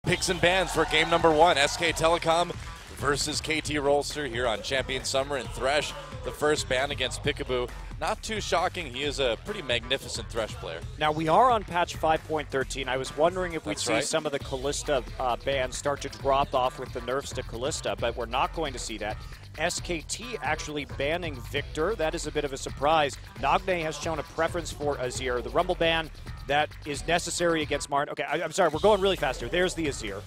Picks and bans for game number 1. SK Telecom versus KT Rolster here on Champion Summer, and Thresh, the first ban against Peekaboo. Not too shocking. He is a pretty magnificent Thresh player. Now, we are on patch 5.13. I was wondering if we'd see right. some of the Kalista bans start to drop off with the nerfs to Kalista, but we're not going to see that. SKT actually banning Victor. That is a bit of a surprise. Nagne has shown a preference for Azir. The Rumble ban that is necessary against Martin. Okay, I'm sorry, we're going really fast here. There's the Azir.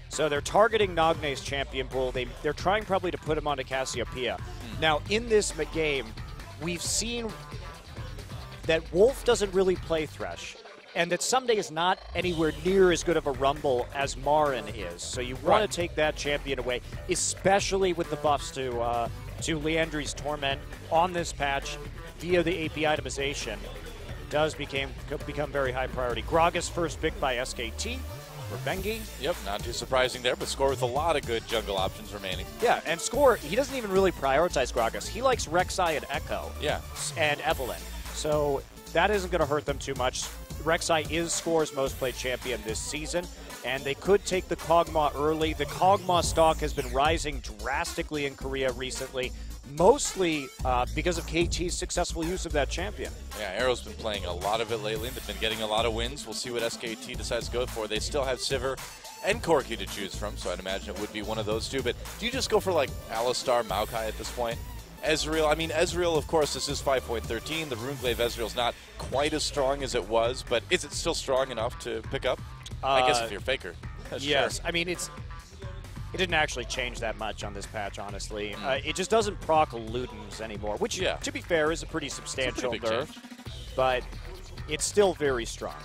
So they're targeting Nagne's champion pool. They're trying probably to put him onto Cassiopeia. Now, in this game, we've seen that Wolf doesn't really play Thresh, and that Someday is not anywhere near as good of a Rumble as Marin is. So you want to take that champion away, especially with the buffs to Liandry's Torment on this patch via the AP itemization. Does become very high priority. Gragas first pick by SKT for Bengi. Yep, not too surprising there, but Score with a lot of good jungle options remaining. Yeah, and Score, he doesn't even really prioritize Gragas. He likes Rek'Sai and Echo. Yeah. And Evelynn. So that isn't going to hurt them too much. Rek'Sai is Score's most played champion this season, and they could take the Kog'Maw early. The Kog'Maw stock has been rising drastically in Korea recently, mostly because of KT's successful use of that champion. Yeah, Arrow's been playing a lot of it lately. They've been getting a lot of wins. We'll see what SKT decides to go for. They still have Sivir and Corki to choose from, so I'd imagine it would be one of those two. But do you just go for, like, Alistar, Maokai at this point? Ezreal, I mean, Ezreal, of course, this is 5.13. The Runeglaive Ezreal's not quite as strong as it was, but is it still strong enough to pick up? I guess if you're Faker. Yes, sure. I mean, it didn't actually change that much on this patch, honestly. It just doesn't proc Ludens anymore, which, to be fair, is a pretty substantial nerf, but it's still very strong,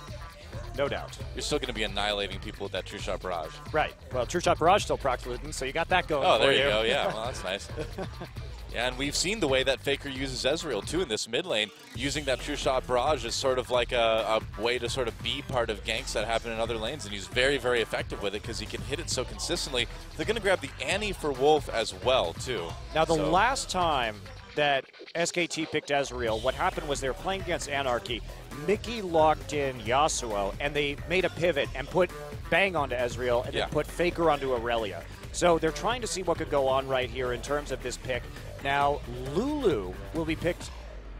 no doubt. You're still going to be annihilating people with that True Shot Barrage. Right. Well, True Shot Barrage still procs Ludens, so you got that going for you. Oh, there you go. Yeah, well, that's nice. Yeah, and we've seen the way that Faker uses Ezreal, too, in this mid lane, using that True Shot Barrage as sort of like a way to sort of be part of ganks that happen in other lanes, and he's very, very effective with it because he can hit it so consistently. They're going to grab the Annie for Wolf as well, too. Now, the last time that SKT picked Ezreal, what happened was they were playing against Anarchy. Mickey locked in Yasuo, and they made a pivot and put Bang onto Ezreal, and then put Faker onto Aurelia. So they're trying to see what could go on right here in terms of this pick. Now, Lulu will be picked.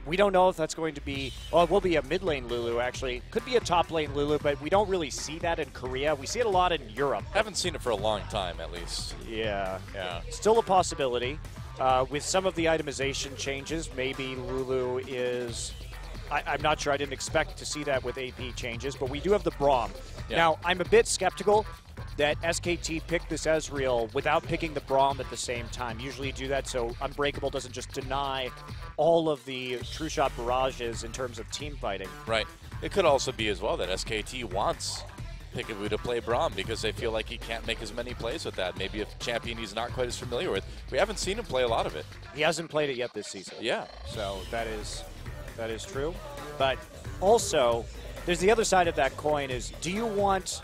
We don't know if that's going to be, well, it will be a mid lane Lulu, actually. Could be a top lane Lulu, but we don't really see that in Korea. We see it a lot in Europe. Haven't seen it for a long time, at least. Yeah. Still a possibility. With some of the itemization changes, maybe Lulu is, I'm not sure. I didn't expect to see that with AP changes, but we do have the Braum. Now, I'm a bit skeptical that SKT picked this Ezreal without picking the Braum at the same time. Usually you do that so Unbreakable doesn't just deny all of the True Shot Barrages in terms of team fighting. Right. It could also be as well that SKT wants Peekaboo to play Braum because they feel like he can't make as many plays with that. Maybe a champion he's not quite as familiar with. We haven't seen him play a lot of it. He hasn't played it yet this season. Yeah. So that is true. But also, there's the other side of that coin is, do you want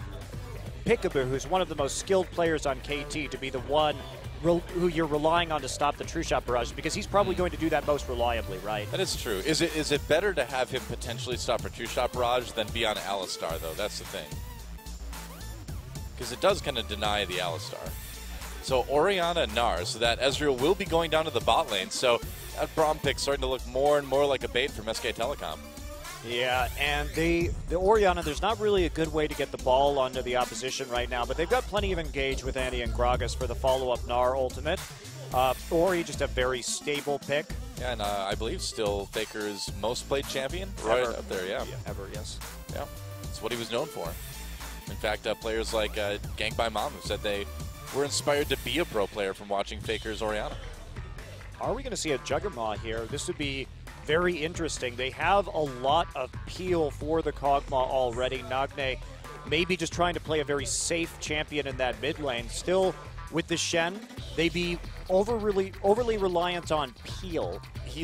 Peekaboo, who's one of the most skilled players on KT, to be the one who you're relying on to stop the True Shot Barrage? Because he's probably going to do that most reliably, right? That is true. Is it better to have him potentially stop a True Shot Barrage than be on Alistar, though? That's the thing. Because it does kind of deny the Alistar. So Orianna and Gnar, so that Ezreal will be going down to the bot lane. So that Braum pick's starting to look more and more like a bait from SK Telecom. Yeah, and the Orianna, there's not really a good way to get the ball onto the opposition right now, but they've got plenty of engage with Annie and Gragas for the follow-up Gnar ultimate. Ori, just a very stable pick. Yeah, and I believe still Faker's most played champion. Right up there, Ever, yes. Yeah, that's what he was known for. In fact, players like Gank by Mom have said they were inspired to be a pro player from watching Faker's Orianna. Are we going to see a Juggernaut here? This would be very interesting. They have a lot of peel for the Kog'Maw already. Nagne maybe just trying to play a very safe champion in that mid lane. Still, with the Shen, they'd be overly reliant on peel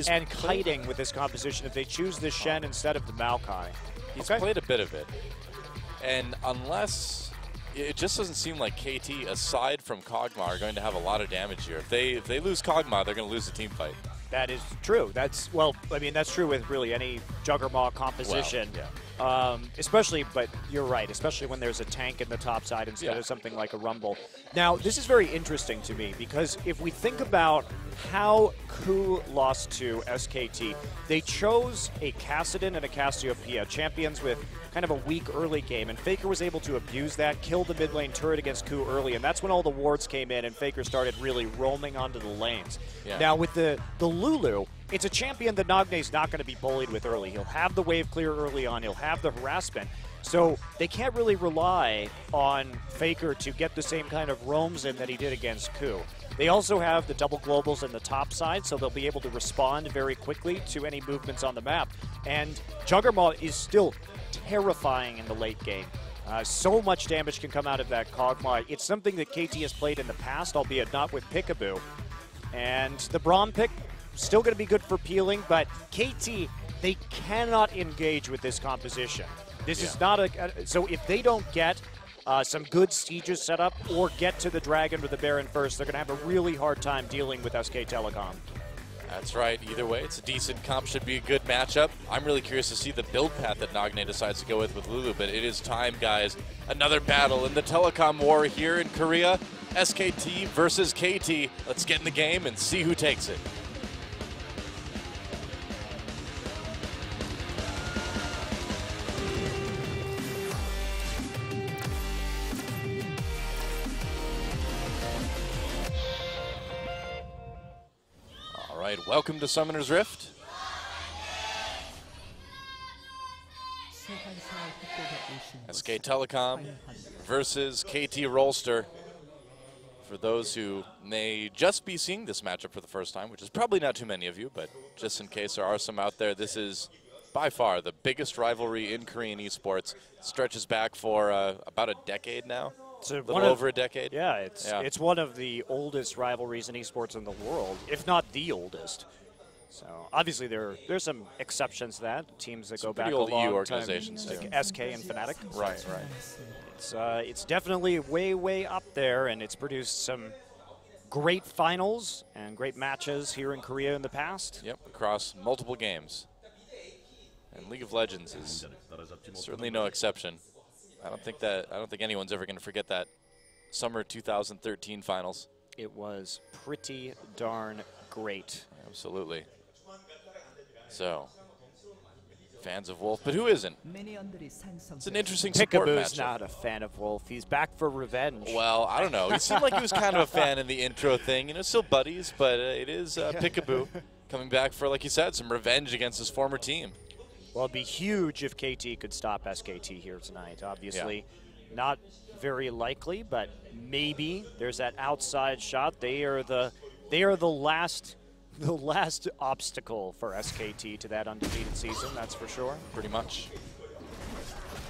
and kiting with this composition if they choose the Shen instead of the Maokai. He's played a bit of it. And unless, it just doesn't seem like KT, aside from Kog'Maw, are going to have a lot of damage here. If they lose Kog'Maw, they're going to lose the team fight. That is true. That's true with really any Juggernaut composition. Well, yeah. Especially, but you're right, especially when there's a tank in the top side instead of something like a Rumble. Now, this is very interesting to me because if we think about how KOO lost to SKT, they chose a Kassadin and a Cassiopeia, champions with kind of a weak early game, and Faker was able to abuse that, kill the mid lane turret against KOO early, and that's when all the wards came in and Faker started really roaming onto the lanes. Yeah. Now, with the Lulu, it's a champion that Nagne's not going to be bullied with early. He'll have the wave clear early on. He'll have the harassment. So they can't really rely on Faker to get the same kind of roams in that he did against KOO. They also have the double globals in the top side, so they'll be able to respond very quickly to any movements on the map. And Juggernaut is still terrifying in the late game. So much damage can come out of that Kog'Maw. It's something that KT has played in the past, albeit not with Peekaboo. And the Braum pick, still going to be good for peeling, but KT, they cannot engage with this composition. This is not so if they don't get some good sieges set up or get to the Dragon or the Baron first, they're going to have a really hard time dealing with SK Telecom. That's right. Either way, it's a decent comp. Should be a good matchup. I'm really curious to see the build path that Nagne decides to go with Lulu, but it is time, guys. Another battle in the Telecom war here in Korea. SKT versus KT. Let's get in the game and see who takes it. All right, welcome to Summoner's Rift. SK Telecom versus KT Rolster. For those who may just be seeing this matchup for the first time, which is probably not too many of you, but just in case there are some out there, this is by far the biggest rivalry in Korean esports. It stretches back for about a decade now. It's a little over a decade. Yeah, it's one of the oldest rivalries in esports in the world, if not the oldest. So obviously there's some exceptions to that. Teams that go back a long EU organizations time, too. like SK and Fnatic. Right. It's definitely way up there, and it's produced some great finals and great matches here in Korea in the past. Yep, across multiple games. And League of Legends is certainly no exception. I don't think anyone's ever going to forget that summer 2013 finals. It was pretty darn great. Absolutely. So, fans of Wolf, but who isn't? It's an interesting support matchup. Peekaboo's not a fan of Wolf. He's back for revenge. Well, I don't know. He seemed like he was kind of a fan in the intro thing. You know, still buddies, but it is Peekaboo coming back for, like you said, some revenge against his former team. Well, it'd be huge if KT could stop SKT here tonight. Obviously, not very likely, but maybe there's that outside shot. They are the last obstacle for SKT to that undefeated season. That's for sure. Pretty much.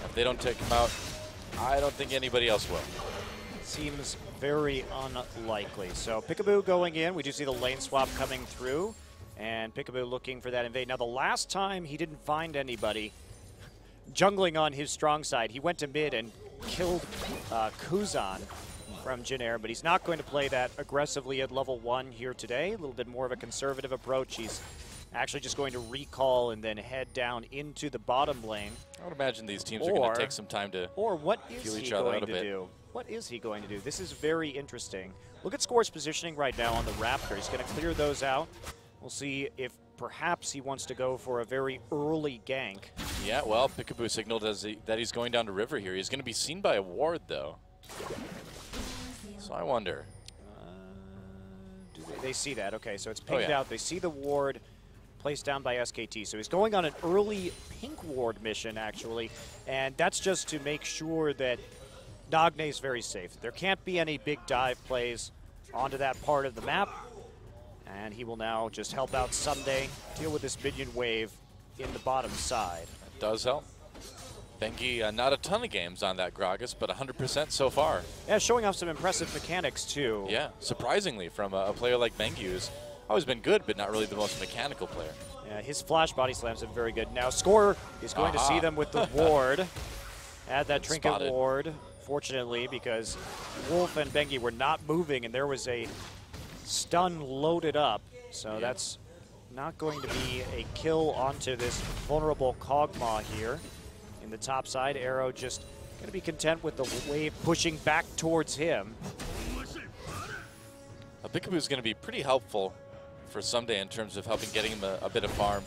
If they don't take him out, I don't think anybody else will. Seems very unlikely. So Peekaboo going in. We do see the lane swap coming through. And Peekaboo looking for that invade. Now, the last time he didn't find anybody jungling on his strong side, he went to mid and killed Kuzan from Jin Air, but he's not going to play that aggressively at level 1 here today. A little bit more of a conservative approach. He's actually just going to recall and then head down into the bottom lane. I would imagine these teams are going to take some time to feel each other out a bit. What is he going to do? This is very interesting. Look at Score's positioning right now on the Raptor. He's going to clear those out. We'll see if perhaps he wants to go for a very early gank. Yeah, well, Peekaboo signaled that he's going down to river here. He's going to be seen by a ward, though. So I wonder. Do they see that? Okay, so it's pinged out. They see the ward placed down by SKT. So he's going on an early pink ward mission, actually, and that's just to make sure that Nagne is very safe. There can't be any big dive plays onto that part of the map. And he will now just help out Sunday, deal with this minion wave in the bottom side. That does help. Bengi, not a ton of games on that Gragas, but 100% so far. Yeah, showing off some impressive mechanics, too. Yeah, surprisingly, from a player like Bengi, who's always been good, but not really the most mechanical player. Yeah, his flash body slams have been very good. Now, Score is going to see them with the ward. Add that trinket ward, fortunately, because Wolf and Bengi were not moving, and there was a stun loaded up, so that's not going to be a kill onto this vulnerable Kog'Maw here in the top side. Arrow just going to be content with the wave pushing back towards him. Peekaboo's going to be pretty helpful for Someday in terms of helping getting him a bit of farm.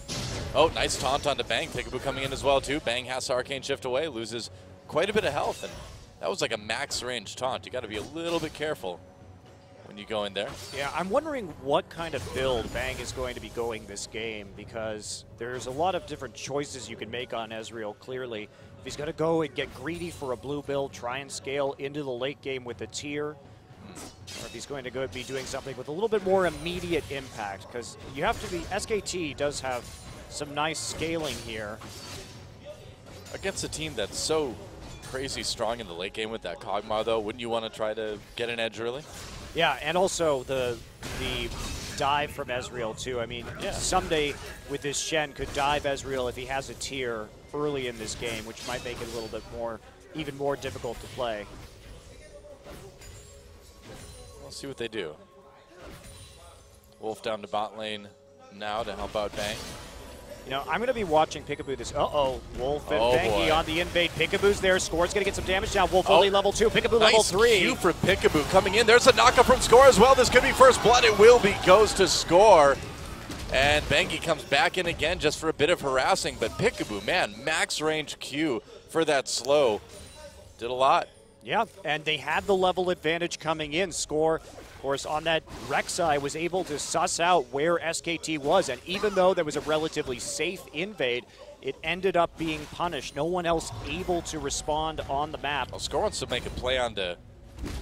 Oh, nice taunt onto Bang. Peekaboo coming in as well, too. Bang has to Arcane Shift away, loses quite a bit of health, and that was like a max range taunt. You got to be a little bit careful when you go in there. Yeah, I'm wondering what kind of build Bang is going to be going this game, because there's a lot of different choices you can make on Ezreal, clearly. If he's going to go and get greedy for a blue build, try and scale into the late game with a tier, or if he's going to be doing something with a little bit more immediate impact, because you have to be, SKT does have some nice scaling here. Against a team that's so crazy strong in the late game with that Kog'Maw, though, wouldn't you want to try to get an edge early? Yeah, and also the dive from Ezreal, too. I mean, Someday with this Shen could dive Ezreal if he has a tier early in this game, which might make it a little bit more, even more difficult to play. We'll see what they do. Wolf down to bot lane now to help out Bang. You know, I'm going to be watching Peekaboo this. Wolf and Bangy on the invade. Peekaboo's there. Score's going to get some damage now. Wolf only level 2. Peekaboo level 3. Nice Q for Peekaboo coming in. There's a knockup from Score as well. This could be first blood. It will be. Goes to Score. And Bangy comes back in again just for a bit of harassing. But Peekaboo, man, max range Q for that slow. Did a lot. Yeah, and they had the level advantage coming in. Score, of course, on that Rek'Sai was able to suss out where SKT was, and even though there was a relatively safe invade, it ended up being punished. No one else able to respond on the map. Well, Score wants to make a play on the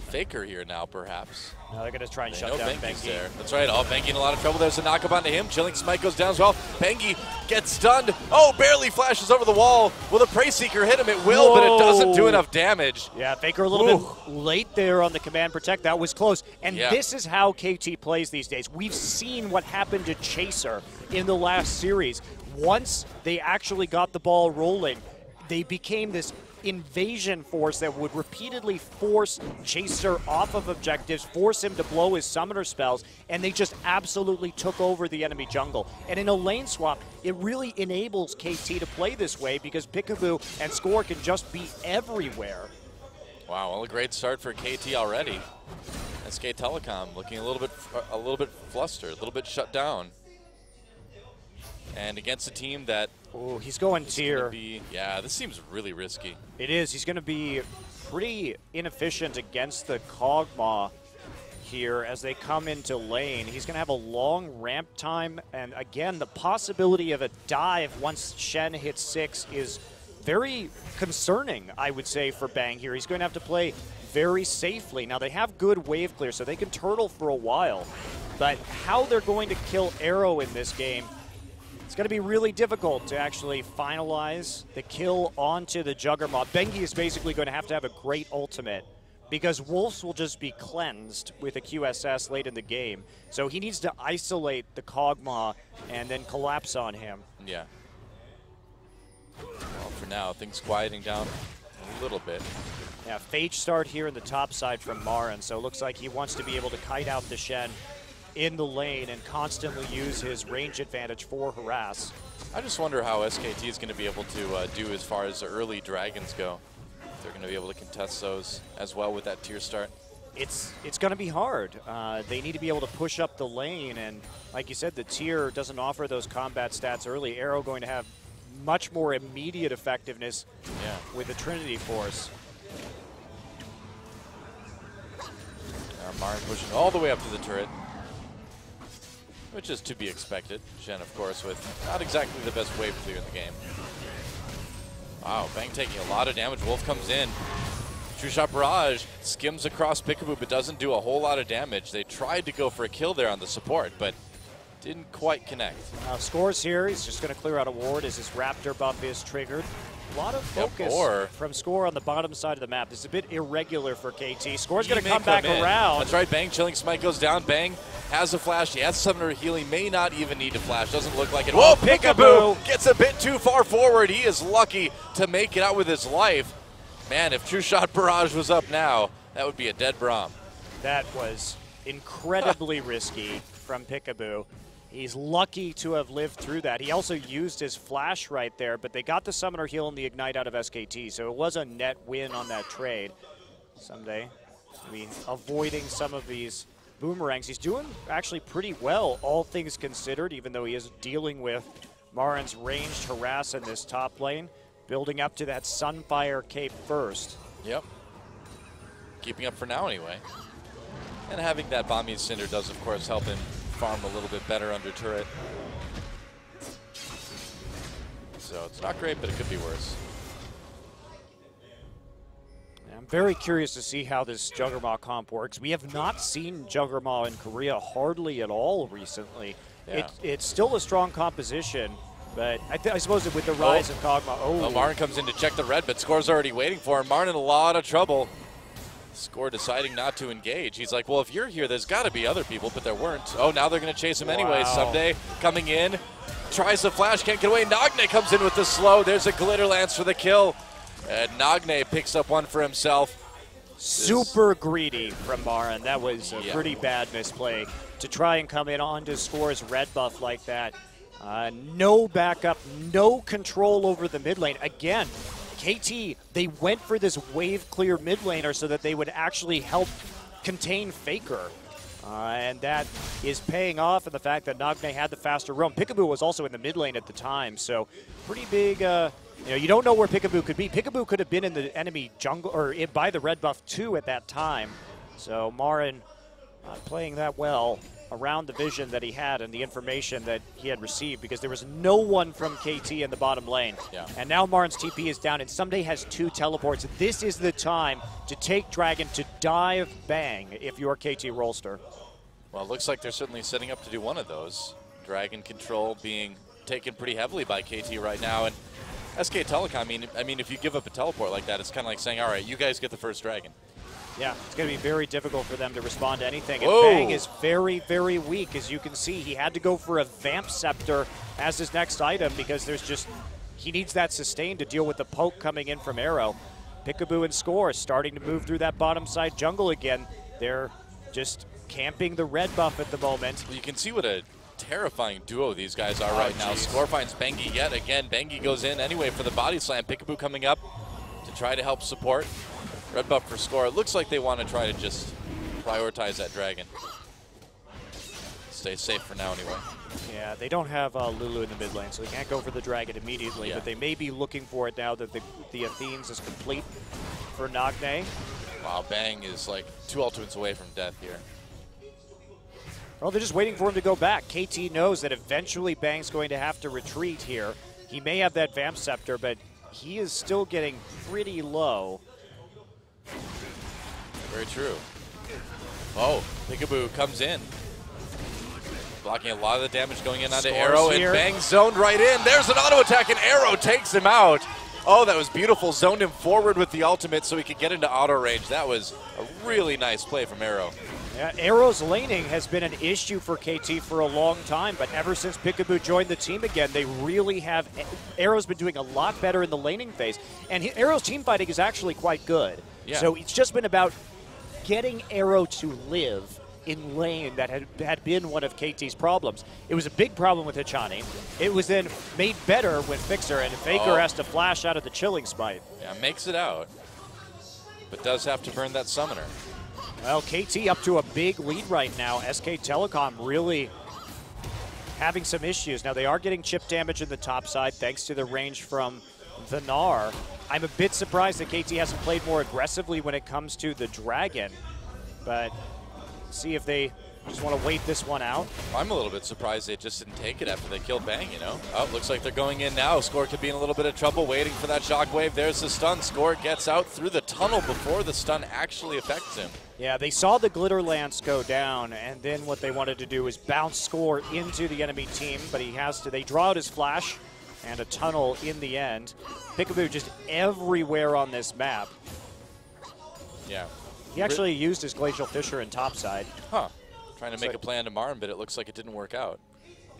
Faker here now, perhaps. No, they're going to try and shut down Bangy. There. That's right. Oh, Bangy in a lot of trouble. There's a knockup onto him. Chilling Smite goes down as well. Bangy gets stunned. Oh, barely flashes over the wall. Will the Prey Seeker hit him? It will, but it doesn't do enough damage. Yeah, Faker a little bit late there on the command protect. That was close. And this is how KT plays these days. We've seen what happened to Chaser in the last series. Once they actually got the ball rolling, they became this invasion force that would repeatedly force Chaser off of objectives, force him to blow his summoner spells, and they just absolutely took over the enemy jungle. And in a lane swap, it really enables KT to play this way because Peekaboo and Score can just be everywhere. Wow, well, a great start for KT already. SK Telecom looking a little bit flustered, a little bit shut down. And against a team that... Oh, he's going tier. Yeah, this seems really risky. It is. He's going to be pretty inefficient against the Kog'Maw here as they come into lane. He's going to have a long ramp time, and again, the possibility of a dive once Shen hits 6 is very concerning, I would say, for Bang here. He's going to have to play very safely. Now, they have good wave clear, so they can turtle for a while, but how they're going to kill Arrow in this game, it's going to be really difficult to actually finalize the kill onto the Juggernaut. Bengi is basically going to have a great ultimate because Wolves will just be cleansed with a QSS late in the game. So he needs to isolate the Kog'Maw and then collapse on him. Yeah. Well, for now, things quieting down a little bit. Yeah, Phage start here in the top side from Marin, so it looks like he wants to be able to kite out the Shen in the lane and constantly use his range advantage for harass. I just wonder how SKT is going to be able to do as far as the early dragons go. If they're going to be able to contest those as well with that tier start. It's going to be hard. They need to be able to push up the lane, and like you said, the tier doesn't offer those combat stats early. Arrow going to have much more immediate effectiveness with the Trinity Force. Marin pushing all the way up to the turret, which is to be expected. Shen, of course, with not exactly the best wave clear in the game. Wow, Bang taking a lot of damage. Wolf comes in. True Shot Barrage skims across Peekaboo, but doesn't do a whole lot of damage. They tried to go for a kill there on the support, but didn't quite connect. Scores here. He's just going to clear out a ward as his Raptor buff is triggered. A lot of focus from Score on the bottom side of the map. This is a bit irregular for KT. Score's going to come back around. That's right, Bang chilling. Smite goes down. Bang has a flash. He has summoner heal. He may not even need to flash. Doesn't look like it. Whoa, Peekaboo gets a bit too far forward. He is lucky to make it out with his life. Man, if True Shot Barrage was up now, that would be a dead Braum. That was incredibly risky from Peekaboo. He's lucky to have lived through that. He also used his flash right there, but they got the Summoner heal and the Ignite out of SKT, so it was a net win on that trade. Someday, I mean, avoiding some of these boomerangs. He's doing actually pretty well, all things considered, even though he is dealing with Marin's ranged harass in this top lane, building up to that Sunfire Cape first. Yep. Keeping up for now anyway. And having that Bomby's Cinder does, of course, help him farm a little bit better under turret. So it's not great, but it could be worse. I'm very curious to see how this Juggernaut comp works. We have not seen Juggernaut in Korea hardly at all recently. Yeah. It's still a strong composition, but I suppose with the rise of Kog'Maw. Oh, Marin comes in to check the red, but Score's already waiting for him. Marin in a lot of trouble. Score deciding not to engage. He's like, well, if you're here, there's got to be other people, but there weren't. Oh, now they're going to chase him anyway. Someday coming in, tries the flash, can't get away. Nagne comes in with the slow. There's a Glitter Lance for the kill. And Nagne picks up one for himself. Super greedy from Marin. That was a pretty bad misplay to try and come in onto Score's red buff like that. No backup, no control over the mid lane. Again, KT, they went for this wave clear mid laner so that they would actually help contain Faker. And that is paying off in the fact that Nagne had the faster roam. Peekaboo was also in the mid lane at the time, so pretty big, you don't know where Peekaboo could be. Peekaboo could have been in the enemy jungle, or by the red buff too at that time. So Marin not playing that well around the vision that he had and the information that he had received, because there was no one from KT in the bottom lane. Yeah. And now Marin's TP is down, and Someday has 2 teleports. This is the time to take Dragon, to dive bang if you're KT Rolster. Well, it looks like they're certainly setting up to do one of those. Dragon control being taken pretty heavily by KT right now. And SK Telecom, I mean, if you give up a teleport like that, it's kind of like saying, all right, you guys get the first Dragon. Yeah, it's going to be very difficult for them to respond to anything. Whoa. And Bang is very, very weak. As you can see, he had to go for a Vamp Scepter as his next item because he needs that sustain to deal with the poke coming in from Arrow. Peekaboo and Score starting to move through that bottom side jungle again. They're just camping the red buff at the moment. You can see what a terrifying duo these guys are right now. Score finds Bengi yet again. Bengi goes in anyway for the body slam. Peekaboo coming up to try to help support. Red buff for Score. It looks like they want to try to just prioritize that Dragon. Stay safe for now anyway. Yeah, they don't have Lulu in the mid lane, so they can't go for the Dragon immediately, but they may be looking for it now that the Athenes is complete for Nagne. Wow, Bang is like 2 ultimates away from death here. Well, they're just waiting for him to go back. KT knows that eventually Bang's going to have to retreat here. He may have that Vamp Scepter, but he is still getting pretty low. Very true. Oh, Peekaboo comes in. Blocking a lot of the damage going in onto Arrow, and Bang zoned right in. There's an auto attack, and Arrow takes him out. Oh, that was beautiful. Zoned him forward with the ultimate so he could get into auto range. That was a really nice play from Arrow. Yeah, Arrow's laning has been an issue for KT for a long time, but ever since Peekaboo joined the team again, they really have. Arrow's been doing a lot better in the laning phase, and Arrow's team fighting is actually quite good. Yeah. So it's just been about getting Arrow to live in lane that had been one of KT's problems. It was a big problem with Hichani. It was then made better with Fixer, and Faker has to flash out of the Chilling Smite. Yeah, makes it out, but does have to burn that Summoner. Well, KT up to a big lead right now. SK Telecom really having some issues. Now, they are getting chip damage in the top side thanks to the range from the Gnar. I'm a bit surprised that KT hasn't played more aggressively when it comes to the Dragon, but see if they just want to wait this one out. I'm a little bit surprised they just didn't take it after they killed Bang, you know? Oh, looks like they're going in now. Score could be in a little bit of trouble waiting for that shockwave. There's the stun. Score gets out through the tunnel before the stun actually affects him. Yeah, they saw the Glitter Lance go down, and then what they wanted to do is bounce Score into the enemy team, but they draw out his flash and a tunnel in the end. Peekaboo just everywhere on this map. Yeah. He actually used his Glacial Fissure in topside. Huh. Trying to make a plan to Marin, but it looks like it didn't work out.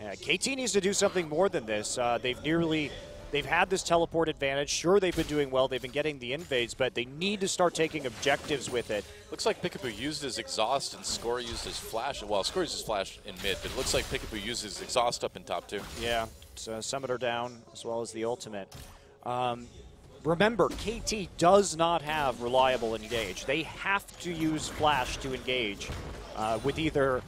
Yeah, KT needs to do something more than this. They've nearly They've had this teleport advantage. Sure, they've been doing well. They've been getting the invades, but they need to start taking objectives with it. Looks like Peekaboo used his exhaust and Score used his flash. Well, Score used his flash in mid, but it looks like Peekaboo used his exhaust up in top too. Yeah, so Summoner down as well as the ultimate. Remember, KT does not have reliable engage. They have to use flash to engage with either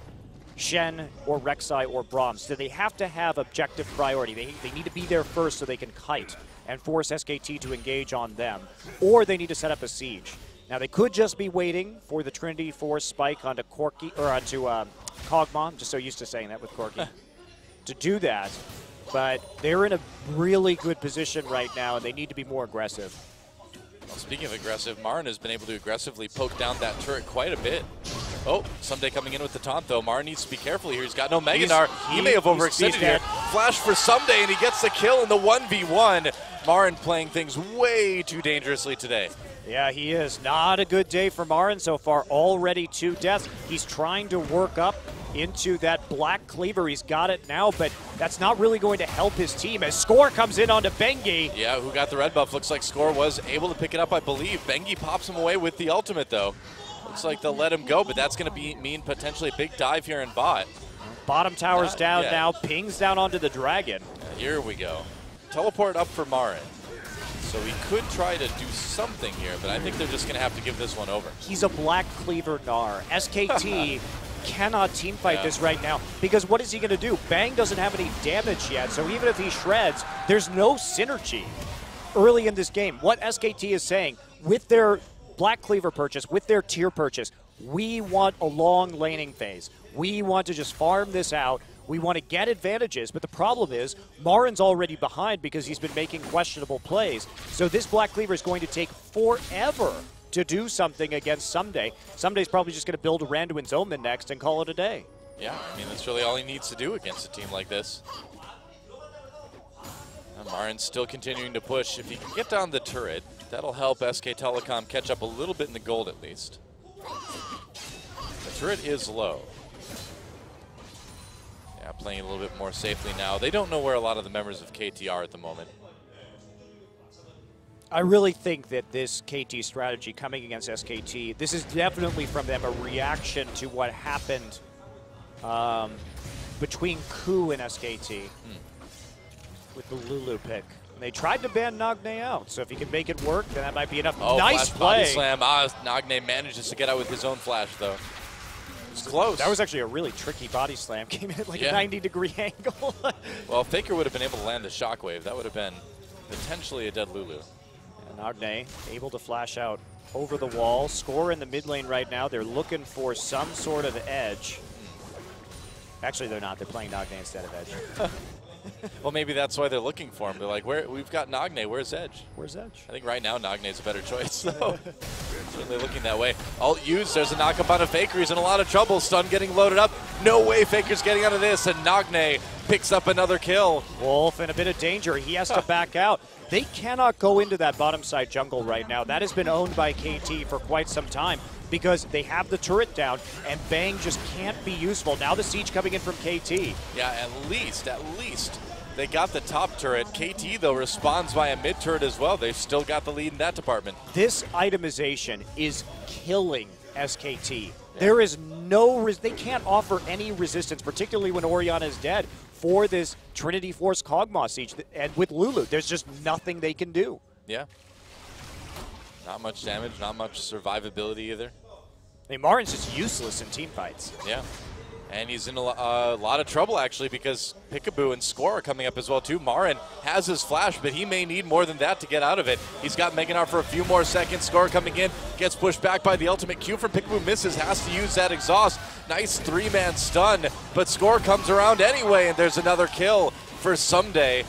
Shen or Rek'Sai or Braum. So they have to have objective priority. They need to be there first so they can kite and force SKT to engage on them. Or they need to set up a siege. Now they could just be waiting for the Trinity Force spike onto Corki or onto Kog'Maw. I'm just so used to saying that with Corki. To do that. But they're in a really good position right now, and they need to be more aggressive. Well, speaking of aggressive, Marin has been able to aggressively poke down that turret quite a bit. Oh, Someday coming in with the taunt, though. Marin needs to be careful here. He's got no Mega Gnar. He may have overextended here. Flash for Someday, and he gets the kill in the 1v1. Marin playing things way too dangerously today. Yeah, he is. Not a good day for Marin so far. Already 2 deaths. He's trying to work up into that Black Cleaver. He's got it now, but that's not really going to help his team as Score comes in onto Bengi. Yeah, who got the red buff. Looks like Score was able to pick it up, I believe. Bengi pops him away with the ultimate, though. Looks like they'll let him go, but that's going to mean potentially a big dive here in bot. Bottom tower's down now. Pings down onto the dragon. Here we go. Teleport up for Marin. So he could try to do something here, but I think they're just going to have to give this one over. He's a Black Cleaver Gnar. SKT cannot teamfight this right now because what is he going to do? Bang doesn't have any damage yet, so even if he shreds, there's no synergy early in this game. What SKT is saying, with their Black Cleaver purchase, with their tier purchase, we want a long laning phase. We want to just farm this out. We want to get advantages, but the problem is Marin's already behind because he's been making questionable plays. So this Black Cleaver is going to take forever to do something against Someday. Someday's probably just going to build a Randuin's Omen next and call it a day. Yeah, I mean, that's really all he needs to do against a team like this. And Marin's still continuing to push. If he can get down the turret, that'll help SK Telecom catch up a little bit in the gold at least. The turret is low. Yeah, playing a little bit more safely now. They don't know where a lot of the members of KT are at the moment. I really think that this KT strategy coming against SKT, this is definitely from them a reaction to what happened between Ku and SKT with the Lulu pick. And they tried to ban Nagne out, so if he can make it work, then that might be enough. Oh, nice play. Body slam. Nagne manages to get out with his own flash, though. It's close. That was actually a really tricky body slam. Came in at like a 90-degree angle. Well, if Faker would have been able to land the shockwave, that would have been potentially a dead Lulu. Nagne able to flash out over the wall. Score in the mid lane right now. They're looking for some sort of edge. Actually, they're not. They're playing Nagne instead of edge. Well, maybe that's why they're looking for him. They're like, we've got Nagne. Where's Edge? Where's Edge? I think right now Nagne's a better choice, though. Certainly looking that way. Ult used. There's a knock-up on a Faker. He's in a lot of trouble. Stun getting loaded up. No way Faker's getting out of this. And Nagne picks up another kill. Wolf in a bit of danger. He has to back out. They cannot go into that bottom side jungle right now. That has been owned by KT for quite some time because they have the turret down and Bang just can't be useful. Now the siege coming in from KT. Yeah, at least they got the top turret. KT, though, responds by a mid turret as well. They've still got the lead in that department. This itemization is killing SKT. Yeah. There is no, they can't offer any resistance, particularly when Orianna is dead, for this Trinity Force Kog'Maw siege. And with Lulu, there's just nothing they can do. Yeah. Not much damage, not much survivability either. I mean, Marin's just useless in team fights. Yeah. And he's in a lot of trouble, actually, because Peekaboo and Score are coming up as well, too. Marin has his flash, but he may need more than that to get out of it. He's got Mega Gnar for a few more seconds. Score coming in, gets pushed back by the ultimate Q from Peekaboo, misses, has to use that exhaust. Nice three-man stun, but Score comes around anyway, and there's another kill for Someday.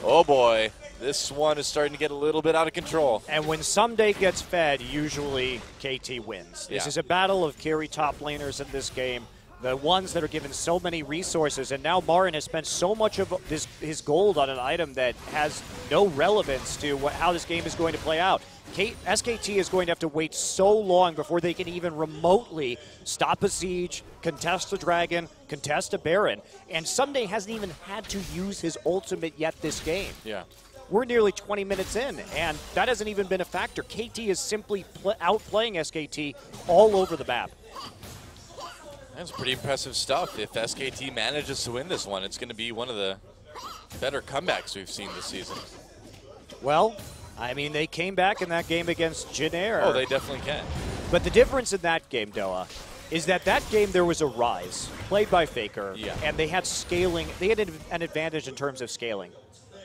Oh, boy. This one is starting to get a little bit out of control. And when Someday gets fed, usually KT wins. This is a battle of carry top laners in this game. The ones that are given so many resources, and now Marin has spent so much of his gold on an item that has no relevance to how this game is going to play out. SKT is going to have to wait so long before they can even remotely stop a siege, contest a dragon, contest a baron, and Someday hasn't even had to use his ultimate yet this game. Yeah. we're nearly 20 minutes in, and that hasn't even been a factor. KT is simply outplaying SKT all over the map. That's pretty impressive stuff. If SKT manages to win this one, it's going to be one of the better comebacks we've seen this season. Well, I mean, they came back in that game against Jin Air. Oh, they definitely can. But the difference in that game, Doa, is that game there was a Rise played by Faker, and they had scaling. They had an advantage in terms of scaling.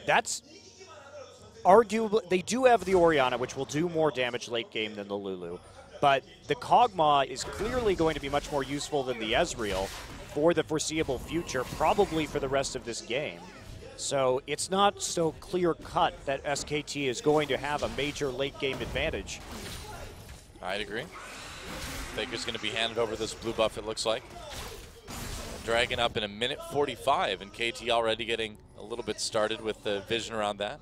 That's arguably, they do have the Orianna, which will do more damage late game than the Lulu. But the Kog'Maw is clearly going to be much more useful than the Ezreal for the foreseeable future, probably for the rest of this game. So it's not so clear-cut that SKT is going to have a major late-game advantage. I'd agree. Faker's going to be handed over this blue buff, it looks like. Dragon up in a minute 45, and KT already getting a little bit started with the vision around that.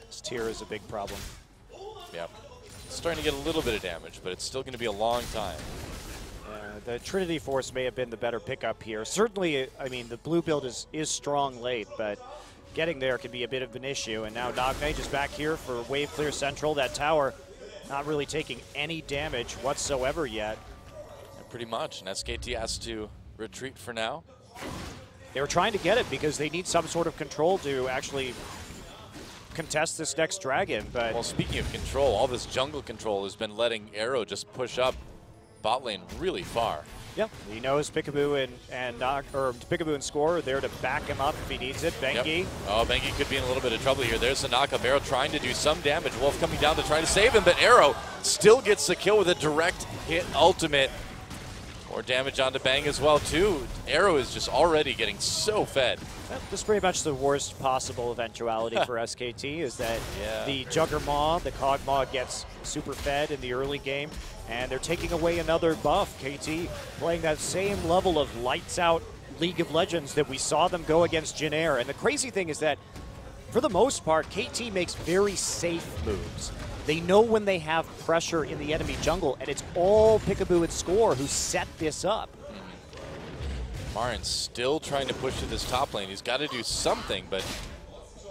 This tier is a big problem. Yep. It's starting to get a little bit of damage, but it's still going to be a long time. The Trinity Force may have been the better pickup here. Certainly, I mean, the blue build is strong late, but getting there can be a bit of an issue. And now Nagne just back here for wave clear central. That tower not really taking any damage whatsoever yet. Yeah, pretty much, and SKT has to retreat for now. They were trying to get it because they need some sort of control to actually contest this next dragon, but... Well, speaking of control, all this jungle control has been letting Arrow just push up bot lane really far. Yeah, he knows Peekaboo Peekaboo and Score are there to back him up if he needs it. Bengi. Yep. Oh, Bengi could be in a little bit of trouble here. There's the knockup. Arrow trying to do some damage. Wolf coming down to try to save him, but Arrow still gets the kill with a direct hit ultimate. More damage onto Bang as well, too. Arrow is just already getting so fed. This is pretty much the worst possible eventuality for SKT is that the Juggermaw, the Kog'Maw gets super fed in the early game, and they're taking away another buff. KT playing that same level of lights out League of Legends that we saw them go against Jin Air. And the crazy thing is that, for the most part, KT makes very safe moves. They know when they have pressure in the enemy jungle, and it's all Peekaboo and Score who set this up. Marin's still trying to push to this top lane. He's got to do something, but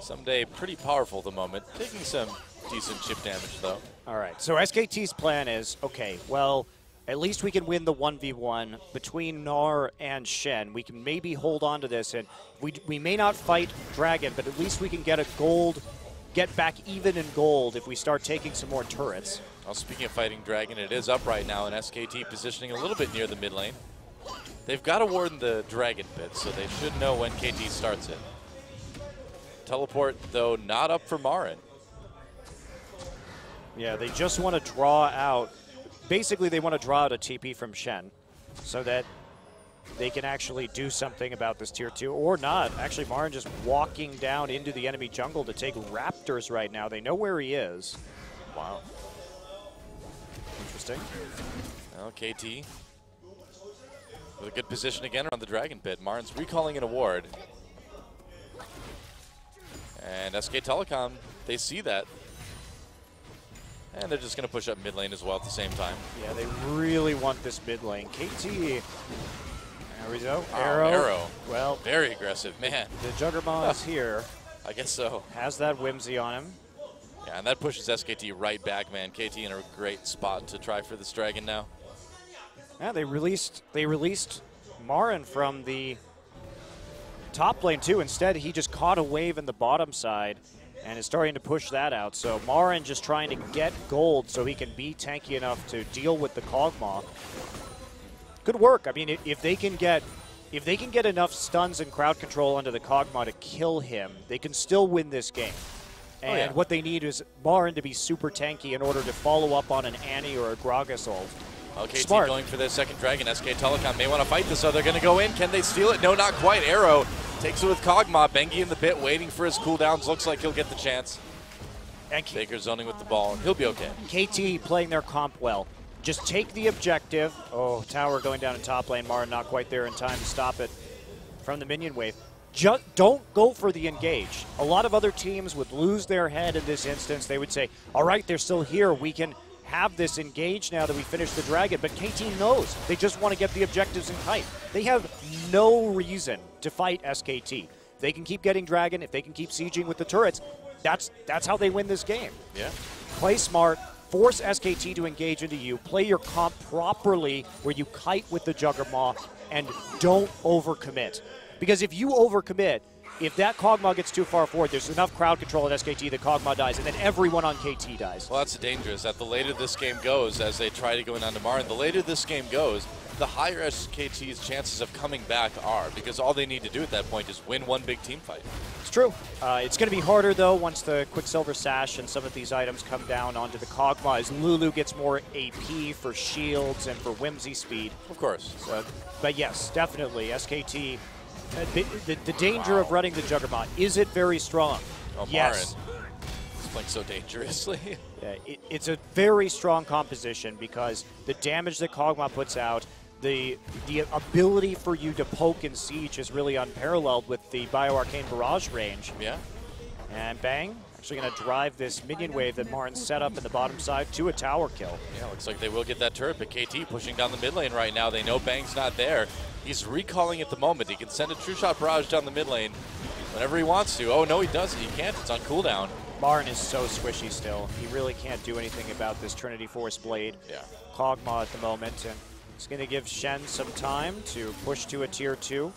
someday pretty powerful at the moment. Taking some decent chip damage, though. All right, so SKT's plan is, okay, well, at least we can win the 1v1 between Gnar and Shen. We can maybe hold on to this, and we may not fight Dragon, but at least we can get a gold, get back even in gold if we start taking some more turrets. Well, speaking of fighting Dragon, it is up right now, and SKT positioning a little bit near the mid lane. They've got to warn the Dragon pit, so they should know when KT starts it. Teleport, though, not up for Marin. Yeah, they just want to draw out. Basically, they want to draw out a TP from Shen so that they can actually do something about this tier 2, or not. Actually, Marin just walking down into the enemy jungle to take Raptors right now. They know where he is. Wow. Interesting. Well, KT with a good position again around the Dragon Pit. Marin's recalling an award. And SK Telecom, they see that. And they're just going to push up mid lane as well at the same time. Yeah, they really want this mid lane. KT, there we go. Arrow. Well, very aggressive, man. The Juggermaw is here. I guess so. Has that whimsy on him. Yeah, and that pushes SKT right back, man. KT in a great spot to try for this dragon now. Yeah, they released Marin from the top lane too. Instead, he just caught a wave in the bottom side and is starting to push that out. So Marin just trying to get gold so he can be tanky enough to deal with the Kog'Maw. Good work. I mean, if they can get enough stuns and crowd control onto the Kog'Maw to kill him, they can still win this game. And what they need is Marin to be super tanky in order to follow up on an Annie or a Gragas ult. KT Smart. Going for their second dragon. SK Telecom may want to fight this, so they're going to go in. Can they steal it? No, not quite. Arrow takes it with Kog'Maw. Bengi in the pit, waiting for his cooldowns. Looks like he'll get the chance. And Baker zoning with the ball. He'll be okay. KT playing their comp well. Just take the objective. Oh, tower going down in top lane. Marin not quite there in time to stop it from the minion wave. Just don't go for the engage. A lot of other teams would lose their head in this instance. They would say, all right, they're still here. We can have this engage now that we finished the dragon. But KT knows. They just want to get the objectives in kite. They have no reason to fight SKT. If they can keep getting dragon, if they can keep sieging with the turrets, That's how they win this game. Yeah. Play smart, force SKT to engage into you, play your comp properly where you kite with the Juggernaut, and don't overcommit. Because if you overcommit, if that Kog'Maw gets too far forward, there's enough crowd control at SKT that Kog'Maw dies, and then everyone on KT dies. Well, that's dangerous. That the later this game goes, as they try to go in on Damar, the later this game goes, the higher SKT's chances of coming back are, because all they need to do at that point is win one big team fight. It's true. It's going to be harder, though, once the Quicksilver Sash and some of these items come down onto the Kog'Maw, as Lulu gets more AP for shields and for Whimsy speed. Of course. So, but yes, definitely, SKT, the danger of running the Juggernaut, is it very strong? Oh, yes. Marin. He's playing so dangerously. Yeah, it's a very strong composition because the damage that Kog'Maw puts out, the ability for you to poke and siege is really unparalleled with the Bioarcane Barrage range. Yeah. And Bang, actually going to drive this minion wave that Marin set up in the bottom side to a tower kill. Yeah, looks like they will get that turret, but KT pushing down the mid lane right now. They know Bang's not there. He's recalling at the moment. He can send a True Shot Barrage down the mid lane whenever he wants to. Oh, no, he doesn't. He can't. It's on cooldown. Marin is so squishy still. He really can't do anything about this Trinity Force Blade. Yeah. Kog'Maw at the moment. And it's going to give Shen some time to push to a tier 2.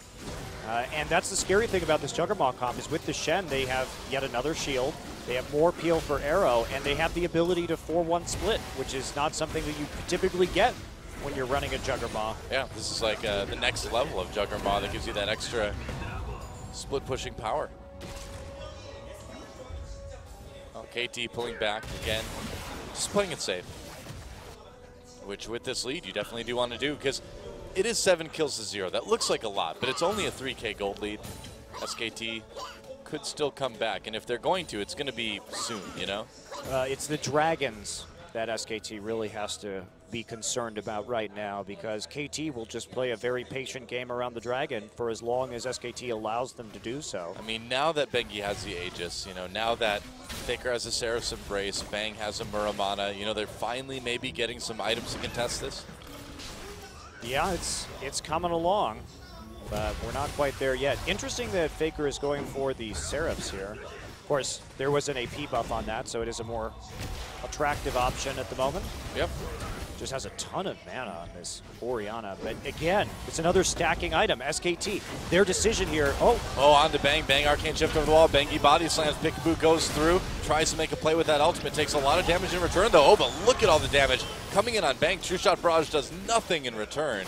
And that's the scary thing about this Juggernaut comp is with the Shen, they have yet another shield. They have more peel for arrow, and they have the ability to 4-1 split, which is not something that you typically get when you're running a Juggernaut. Yeah, this is like the next level of Juggernaut that gives you that extra split pushing power. Oh, KT pulling back again, just playing it safe. Which with this lead you definitely do want to do, because it is 7 kills to 0. That looks like a lot, but it's only a 3K gold lead. SKT could still come back, and if they're going to, it's going to be soon, you know? It's the dragons that SKT really has to be concerned about right now, because KT will just play a very patient game around the dragon for as long as SKT allows them to do so. I mean, now that Bengi has the Aegis, you know, now that Faker has a Seraph's Embrace, Bang has a Muramana, you know, they're finally maybe getting some items to contest this. Yeah, it's coming along, but we're not quite there yet. Interesting that Faker is going for the Seraphs here. Of course, there was an AP buff on that, so it is a more attractive option at the moment. Yep. Just has a ton of mana on this Orianna, but again, it's another stacking item. SKT, their decision here. Oh, on to Bang. Bang Arcane Shift over the wall. Bengi body slams. Peekaboo goes through. Tries to make a play with that ultimate. Takes a lot of damage in return, though. Oh, but look at all the damage coming in on Bang. True Shot Barrage does nothing in return.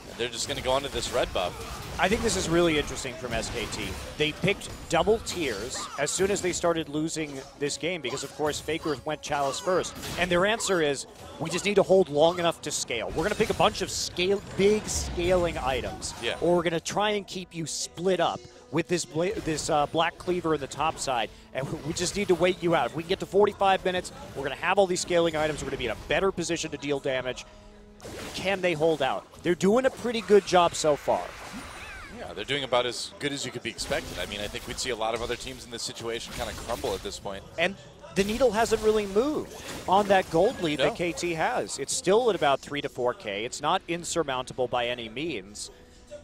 And they're just going to go onto this red buff. I think this is really interesting from SKT. They picked double tiers as soon as they started losing this game because, of course, Faker went Chalice first. And their answer is, we just need to hold long enough to scale. We're going to pick a bunch of big scaling items. Yeah. Or we're going to try and keep you split up with this Black Cleaver in the top side. And we just need to wait you out. If we can get to 45 minutes, we're going to have all these scaling items. We're going to be in a better position to deal damage. Can they hold out? They're doing a pretty good job so far. Yeah, they're doing about as good as you could be expected. I mean, I think we'd see a lot of other teams in this situation kind of crumble at this point. And the needle hasn't really moved on that gold lead that KT has. It's still at about 3 to 4K. It's not insurmountable by any means.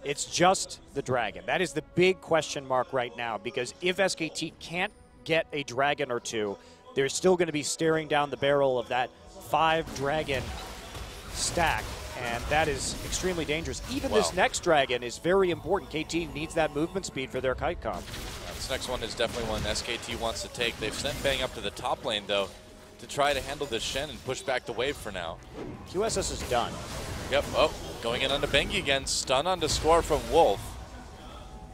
It's just the dragon. That is the big question mark right now, because if SKT can't get a dragon or two, they're still going to be staring down the barrel of that 5 dragon stack. And that is extremely dangerous. Even this next dragon is very important. KT needs that movement speed for their kite comp. This next one is definitely one SKT wants to take. They've sent Bang up to the top lane, though, to try to handle this Shen and push back the wave for now. QSS is done. Yep. Oh, going in onto Bengi again. Stun on the score from Wolf.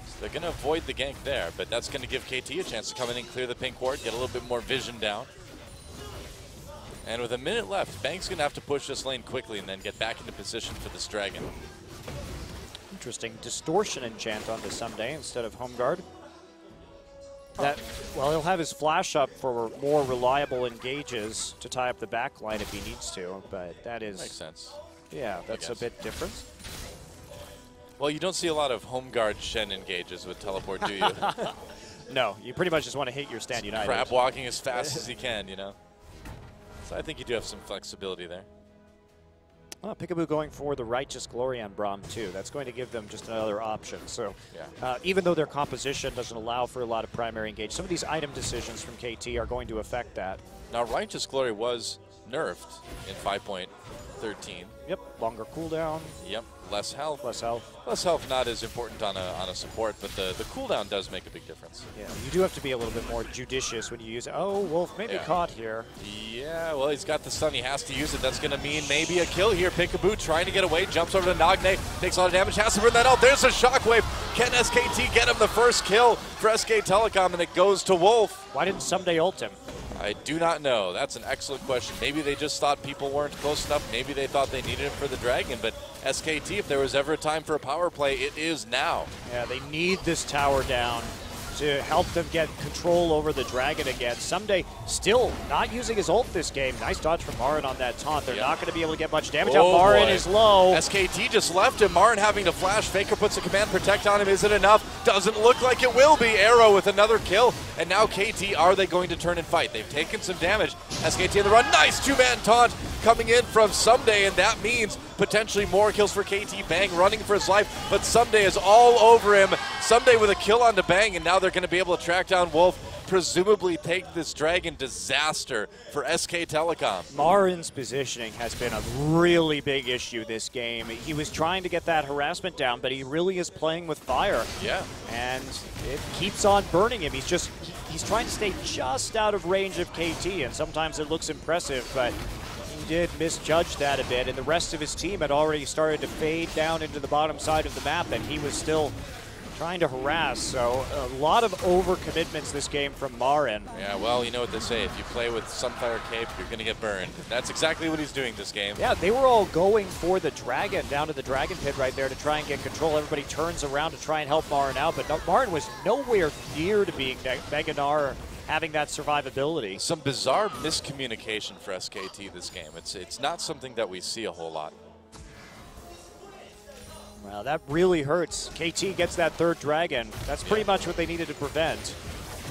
So they're going to avoid the gank there, but that's going to give KT a chance to come in and clear the pink ward, get a little bit more vision down. And with a minute left, Bang's going to have to push this lane quickly and then get back into position for this dragon. Interesting. Distortion enchant onto Someday instead of Home Guard. That, well, he'll have his flash up for more reliable engages to tie up the back line if he needs to, but that is... Makes sense. Yeah, that's a bit different. Well, you don't see a lot of Home Guard Shen engages with teleport, do you? No, you pretty much just want to hit your stand united. Crab walking as fast as he can, you know? So I think you do have some flexibility there. Well, Peekaboo going for the Righteous Glory on Braum, too. That's going to give them just another option. So even though their composition doesn't allow for a lot of primary engage, some of these item decisions from KT are going to affect that. Now, Righteous Glory was nerfed in 5.13. Yep, longer cooldown. Yep, less health. Less health. Less health not as important on a support, but the cooldown does make a big difference. Yeah, you do have to be a little bit more judicious when you use it. Oh, Wolf may be caught here. Yeah, well, he's got the stun. He has to use it. That's going to mean maybe a kill here. Peekaboo trying to get away, jumps over to Nagne, takes a lot of damage, has to burn that out. There's a shockwave. Can SKT get him the first kill for SK Telecom, and it goes to Wolf. Why didn't Someday ult him? I do not know. That's an excellent question. Maybe they just thought people weren't close enough. Maybe they thought they needed him for the Dragon. But SKT, if there was ever a time for a power play, it is now. Yeah, they need this tower down to help them get control over the Dragon again. Someday still not using his ult this game. Nice dodge from Marin on that taunt. They're not going to be able to get much damage out. Marin is low. SKT just left him. Marin having to flash. Faker puts a command protect on him. Is it enough? Doesn't look like it will be. Arrow with another kill. And now KT, are they going to turn and fight? They've taken some damage. SKT in the run. Nice two-man taunt coming in from Someday, and that means potentially more kills for KT. Bang running for his life, but Someday is all over him. Someday with a kill onto Bang, and now they're going to be able to track down Wolf, presumably take this Dragon. Disaster for SK Telecom. Marin's positioning has been a really big issue this game. He was trying to get that harassment down, but he really is playing with fire. Yeah. And it keeps on burning him. He's trying to stay just out of range of KT, and sometimes it looks impressive, but he did misjudge that a bit, and the rest of his team had already started to fade down into the bottom side of the map, and he was still trying to harass. So a lot of overcommitments this game from Marin. Yeah, well, you know what they say. If you play with Sunfire Cape, you're going to get burned. That's exactly what he's doing this game. Yeah, they were all going for the Dragon, down to the Dragon pit right there to try and get control. Everybody turns around to try and help Marin out, but Marin was nowhere near to being Meganar, having that survivability. Some bizarre miscommunication for SKT this game. It's not something that we see a whole lot. Well, that really hurts. KT gets that third Dragon. That's pretty much what they needed to prevent.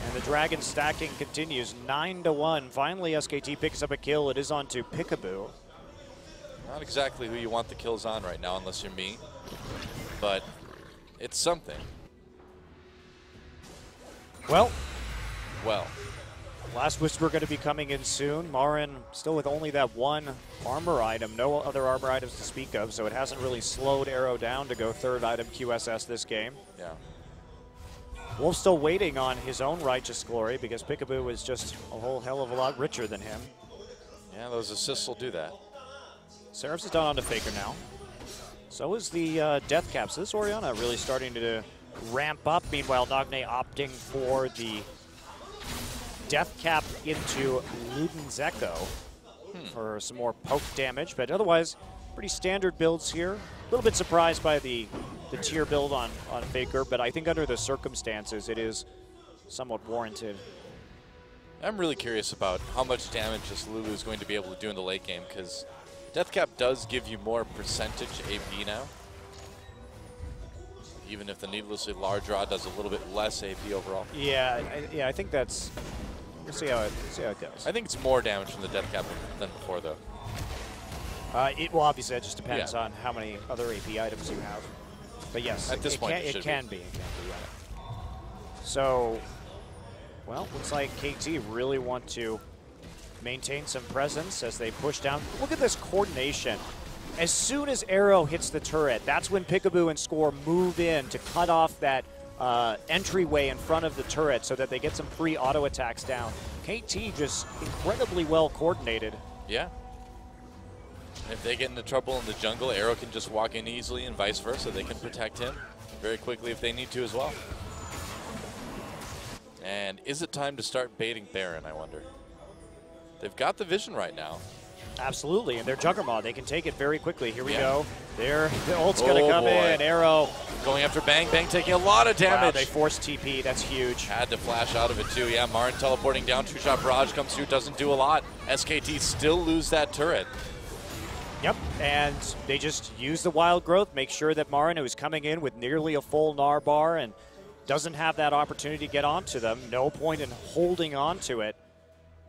And the Dragon stacking continues 9-1. Finally, SKT picks up a kill. It is on to Peekaboo. Not exactly who you want the kills on right now, unless you're me. But it's something. Well. Last Whisper going to be coming in soon. Marin still with only that one armor item, no other armor items to speak of, so it hasn't really slowed Arrow down to go third item QSS this game. Yeah. Wolf's still waiting on his own Righteous Glory because Peekaboo is just a whole hell of a lot richer than him. Yeah, those assists will do that. Seraphs is down onto Faker now. So is the Death Cap. So this Orianna really starting to ramp up. Meanwhile, Nagne opting for the Death Cap into Luden's Echo for some more poke damage, but otherwise pretty standard builds here. A little bit surprised by the tier build on Faker, but I think under the circumstances it is somewhat warranted. I'm really curious about how much damage this Lulu is going to be able to do in the late game, because Death Cap does give you more percentage AP now. Even if the needlessly large draw does a little bit less AP overall. Yeah, I think that's. We'll see how it goes. I think it's more damage from the Death Cap than before, though. Well, obviously, it just depends on how many other AP items you have. But yes, at this point, it can be. So, well, looks like KT really want to maintain some presence as they push down. Look at this coordination. As soon as Arrow hits the turret, that's when Peekaboo and Score move in to cut off that entryway in front of the turret so that they get some free auto attacks down. KT just incredibly well coordinated. Yeah. If they get into trouble in the jungle, Arrow can just walk in easily and vice versa. They can protect him very quickly if they need to as well. And is it time to start baiting Baron, I wonder? They've got the vision right now. Absolutely, and they're Juggernaut. They can take it very quickly. Here we go. There, the ult's going to come in. Arrow. Going after Bang. Bang taking a lot of damage. Wow, they forced TP. That's huge. Had to flash out of it, too. Yeah, Marin teleporting down. Two-shot barrage comes through. Doesn't do a lot. SKT still lose that turret. Yep, and they just use the wild growth, make sure that Marin, who is coming in with nearly a full Gnar bar and doesn't have that opportunity to get onto them, no point in holding on to it.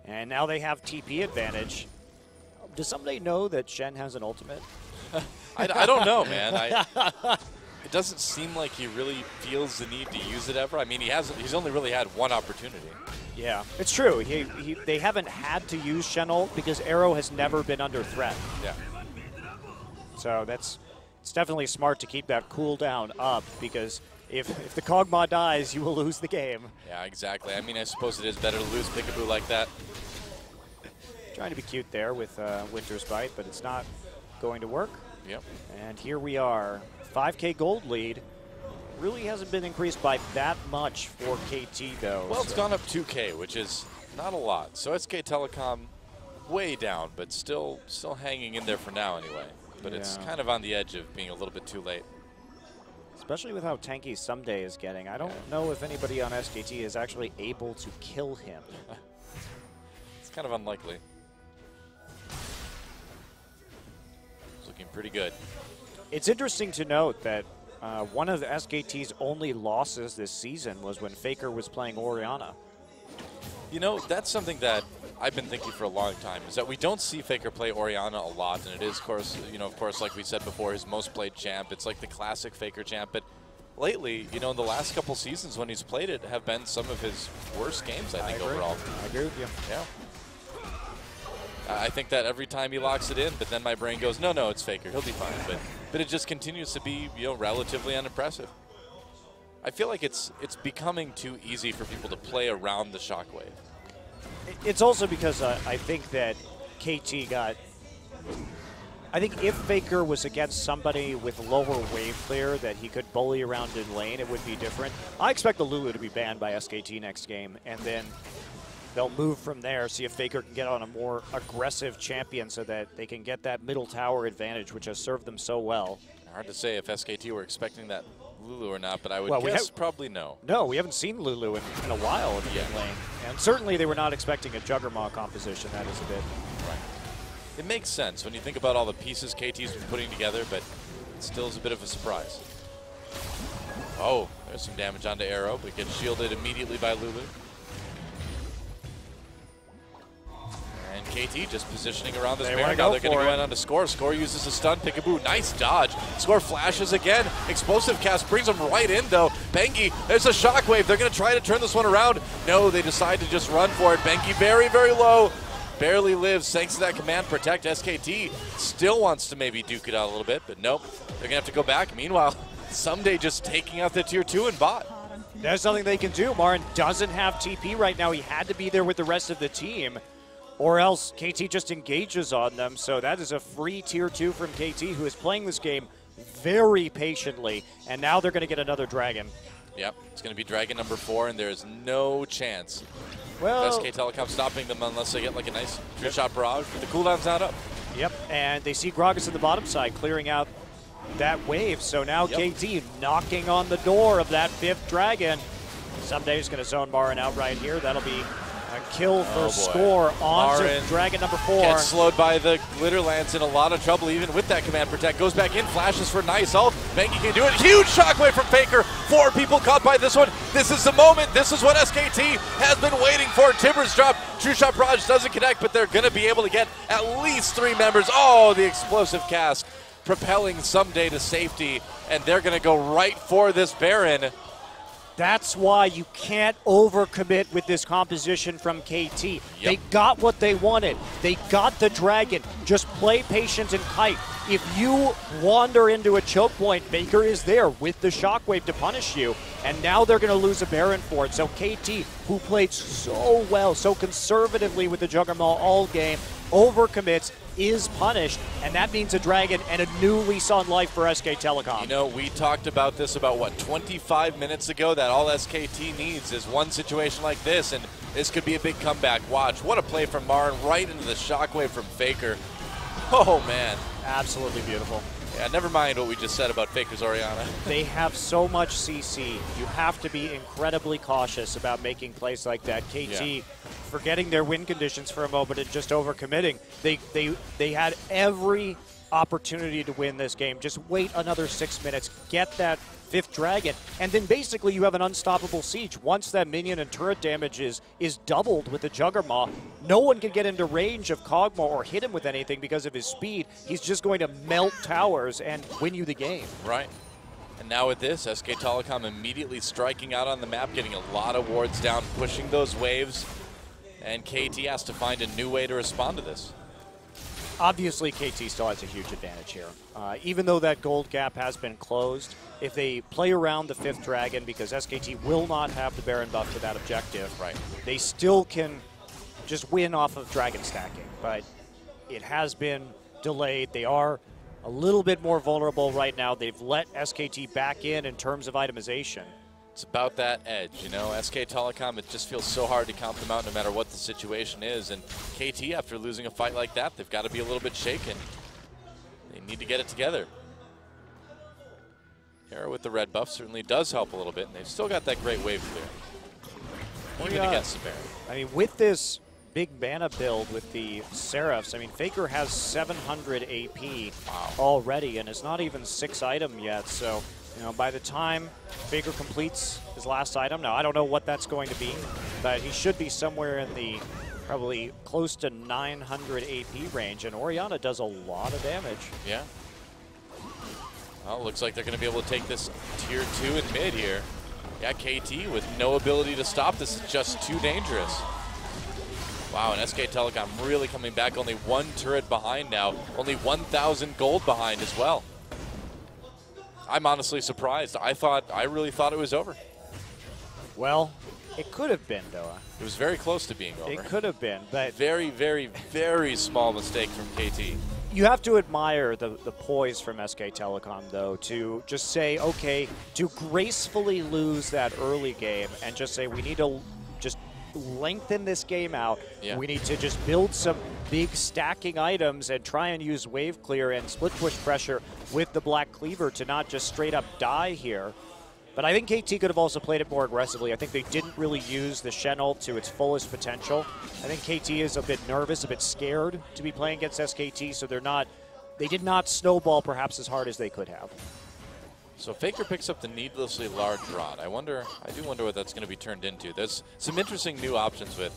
And now they have TP advantage. Does somebody know that Shen has an ultimate? I don't know, man. It doesn't seem like he really feels the need to use it ever. I mean, he's only really had one opportunity. Yeah, it's true. They haven't had to use Chenault because Arrow has never been under threat. Yeah. So it's definitely smart to keep that cooldown up because if the Kog'Maw dies, you will lose the game. Yeah, exactly. I mean, I suppose it is better to lose Peekaboo like that. Trying to be cute there with Winter's Bite, but it's not going to work. Yep. And here we are. 5K gold lead. Really hasn't been increased by that much for KT, though. Well, it's gone up 2K, which is not a lot. So SK Telecom way down, but still hanging in there for now anyway. But it's kind of on the edge of being a little bit too late. Especially with how tanky Someday is getting. I don't know if anybody on SKT is actually able to kill him. It's kind of unlikely. It's looking pretty good. It's interesting to note that one of the SKT's only losses this season was when Faker was playing Orianna. You know, that's something that I've been thinking for a long time, is that we don't see Faker play Orianna a lot, and it is, of course, like we said before, his most played champ. It's like the classic Faker champ, but lately, in the last couple seasons when he's played it, have been some of his worst games, I think, overall. I agree with you. Yeah. I think that every time he locks it in, but then my brain goes, no, it's Faker. He'll be fine. But it just continues to be, relatively unimpressive. I feel like it's becoming too easy for people to play around the Shockwave. It's also because I think that KT got... I think if Faker was against somebody with lower wave clear that he could bully around in lane, it would be different. I expect the Lulu to be banned by SKT next game, and then they'll move from there, see if Faker can get on a more aggressive champion so that they can get that middle tower advantage, which has served them so well. Hard to say if SKT were expecting that Lulu or not, but I would guess probably no. No, we haven't seen Lulu in a while in the mid lane. And certainly they were not expecting a Juggernaut composition. That is a bit... Right. It makes sense when you think about all the pieces KT's been putting together, but it still is a bit of a surprise. Oh, there's some damage onto Arrow, but gets shielded immediately by Lulu. And KT just positioning around this Baron. Now they're going to go in on the Score. Score uses a stun. Peekaboo, nice dodge. Score flashes again. Explosive cast brings him right in, though. Bengi, there's a Shockwave. They're going to try to turn this one around. No, they decide to just run for it. Bengi very, very low. Barely lives thanks to that command protect. SKT still wants to maybe duke it out a little bit, but nope. They're going to have to go back. Meanwhile, Someday just taking out the tier 2 and bot. There's nothing they can do. Marin doesn't have TP right now. He had to be there with the rest of the team, or else KT just engages on them. So that is a free tier 2 from KT, who is playing this game very patiently, and now they're going to get another dragon. Yep, it's going to be dragon number 4, and there is no chance SK Telecom stopping them unless they get like a nice three-shot barrage, but the cooldown's not up. Yep, and they see Gragas at the bottom side clearing out that wave, so now KT knocking on the door of that 5th dragon. Someday's going to zone Marin out right here. That'll be a kill for Score on to dragon number 4. Gets slowed by the Glitter Lance, in a lot of trouble even with that command protect. Goes back in, flashes for nice ult. Bengi can do it. Huge shockwave from Faker. 4 people caught by this one. This is the moment. This is what SKT has been waiting for. Timbers drop. True Shot Barrage doesn't connect, but they're going to be able to get at least 3 members. Oh, the explosive cast propelling Someday to safety, and they're going to go right for this Baron. That's why you can't overcommit with this composition from KT. They got what they wanted. They got the dragon. Just play patient and kite. If you wander into a choke point, Faker is there with the shockwave to punish you, and now they're going to lose a Baron for it. So KT, who played so well, so conservatively with the Juggernaut all game, overcommits, is punished, and that means a dragon and a new lease on life for SK Telecom. We talked about this about, 25 minutes ago, that all SKT needs is one situation like this, and this could be a big comeback. Watch. What a play from Marin right into the shockwave from Faker. Oh, man. Absolutely beautiful. Yeah, never mind what we just said about Faker's Orianna. They have so much CC. You have to be incredibly cautious about making plays like that. KT forgetting their win conditions for a moment and just overcommitting. They had every opportunity to win this game. Just wait another 6 minutes, get that 5th dragon, and then basically you have an unstoppable siege. Once that minion and turret damage is doubled with the Juggermaw, no one can get into range of Kog'Maw or hit him with anything because of his speed. He's just going to melt towers and win you the game. Right. And now with this, SK Telecom immediately striking out on the map, getting a lot of wards down, pushing those waves, and KT has to find a new way to respond to this. Obviously, KT still has a huge advantage here. Even though that gold gap has been closed, if they play around the 5th dragon, because SKT will not have the Baron buff to that objective, right, they still can just win off of dragon stacking. But it has been delayed. They are a little bit more vulnerable right now. They've let SKT back in terms of itemization. It's about that edge, you know. SK Telecom, it just feels so hard to count them out no matter what the situation is. And KT, after losing a fight like that, they've got to be a little bit shaken. They need to get it together. Arrow with the red buff certainly does help a little bit, and they've still got that great wave clear. Even against the Baron. I mean, with this big mana build with the Seraphs, I mean, Faker has 700 AP already, and it's not even 6 item yet, so, you know, by the time Faker completes his last item, now I don't know what that's going to be, but he should be somewhere in the probably close to 900 AP range, and Orianna does a lot of damage. Yeah. Well, looks like they're going to be able to take this tier 2 in mid here. Yeah, KT with no ability to stop this is just too dangerous. Wow, and SK Telecom really coming back, only 1 turret behind now, only 1,000 gold behind as well. I'm honestly surprised. I really thought it was over. Well, it could have been, though. It was very close to being over. It could have been, but very, very, very small mistake from KT. You have to admire the poise from SK Telecom, though, to just say, okay, to gracefully lose that early game and just say we need to just lengthen this game out. Yeah. We need to just build some big stacking items and try and use wave clear and split push pressure with the Black Cleaver to not just straight up die here. But I think KT could have also played it more aggressively. I think they didn't really use the Shen ult to its fullest potential. I think KT is a bit nervous, a bit scared to be playing against SKT, so they did not snowball perhaps as hard as they could have. So Faker picks up the needlessly large rod. I do wonder what that's going to be turned into. There's some interesting new options with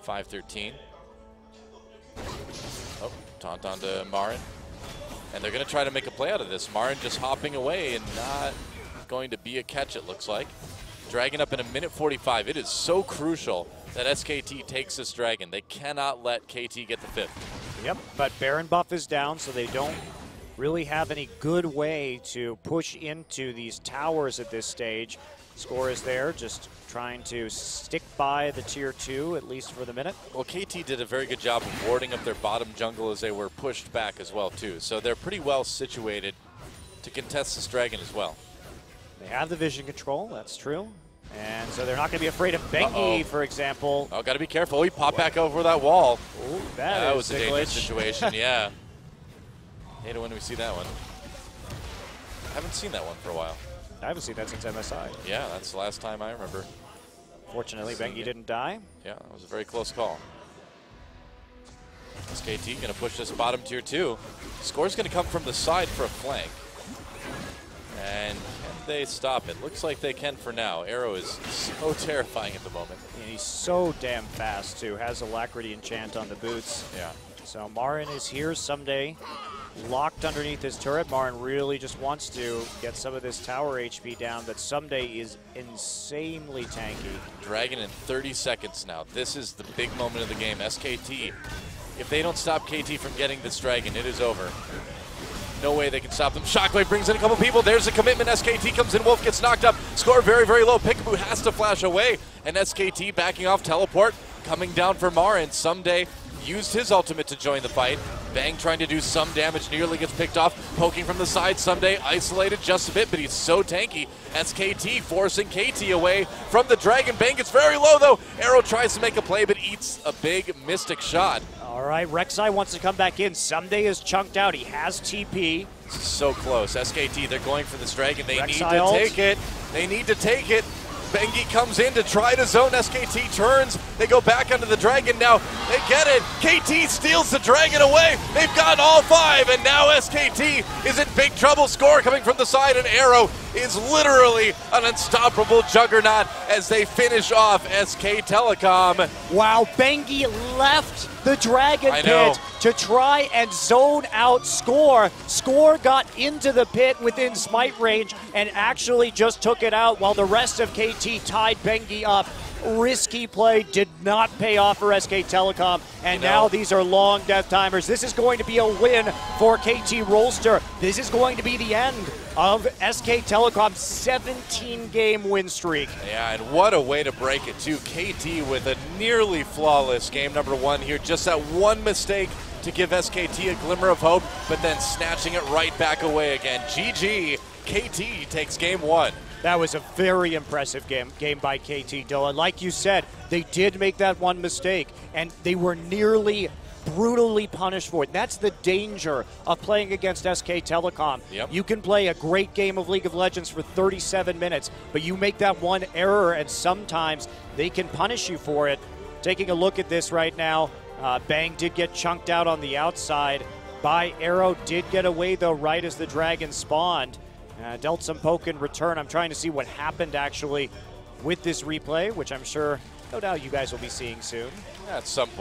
513. Oh, taunt onto Marin. And they're going to try to make a play out of this. Marin just hopping away and not going to be a catch, it looks like. Dragon up in a minute 45. It is so crucial that SKT takes this dragon. They cannot let KT get the 5th. Yep, but Baron buff is down, so they don't really have any good way to push into these towers at this stage. Score is there, just trying to stick by the tier 2, at least for the minute. Well, KT did a very good job of warding up their bottom jungle as they were pushed back as well, too. So they're pretty well situated to contest this dragon as well. They have the vision control, that's true. And so they're not going to be afraid of Bengi, for example. Oh, got to be careful. He popped back over that wall. Ooh, that was a dangerous situation, yeah. Hate it when we see that one. I haven't seen that one for a while. I haven't seen that since MSI. Yeah, that's the last time I remember. Fortunately, Bengi didn't die. Yeah, that was a very close call. SKT going to push this bottom tier 2. Score's going to come from the side for a flank. And can they stop it? Looks like they can for now. Arrow is so terrifying at the moment. And he's so damn fast, too. Has Alacrity enchant on the boots. Yeah. So Marin is here someday. Locked underneath his turret. Marin really just wants to get some of this tower HP down, but someday is insanely tanky. Dragon in 30 seconds now. This is the big moment of the game. SKT, if they don't stop KT from getting this dragon, it is over. No way they can stop them. Shockwave brings in a couple people. There's a commitment. SKT comes in. Wolf gets knocked up. Score very, very low. Peekaboo has to flash away. And SKT backing off. Teleport coming down for Marin. Someday used his ultimate to join the fight. Bang trying to do some damage. Nearly gets picked off. Poking from the side. Someday isolated just a bit, but he's so tanky. SKT forcing KT away from the dragon. Bang gets very low, though. Arrow tries to make a play, but eats a big Mystic shot. All right, Rek'Sai wants to come back in. Someday is chunked out. He has TP. So close. SKT, they're going for this dragon. They need Rek'Sai to ult. take it. They need to take it. Bengi comes in to try to zone. SKT turns. They go back onto the Dragon. Now they get it. KT steals the Dragon away. They've got all 5, and now SKT is in big trouble. Score coming from the side, and Arrow is literally an unstoppable juggernaut as they finish off SK Telecom. Wow, Bengi left the Dragon pit to try and zone out Score. Score got into the pit within smite range and actually just took it out while the rest of KT tied Bengi up. Risky play, did not pay off for SK Telecom, and now these are long death timers. This is going to be a win for KT Rolster. This is going to be the end of SK Telecom's 17-game win streak. Yeah, and what a way to break it, too. KT with a nearly flawless game number 1 here. Just that one mistake to give SKT a glimmer of hope, but then snatching it right back away again. GG, KT takes game 1. That was a very impressive game by KT, Dylan. Like you said, they did make that one mistake, and they were nearly brutally punished for it. That's the danger of playing against SK Telecom. Yep. You can play a great game of League of Legends for 37 minutes, but you make that one error, and sometimes they can punish you for it. Taking a look at this right now, Bang did get chunked out on the outside by Arrow, did get away, though, right as the Dragon spawned. Dealt some poke in return. I'm trying to see what happened actually with this replay, which I'm sure, no doubt, you guys will be seeing soon. At some point.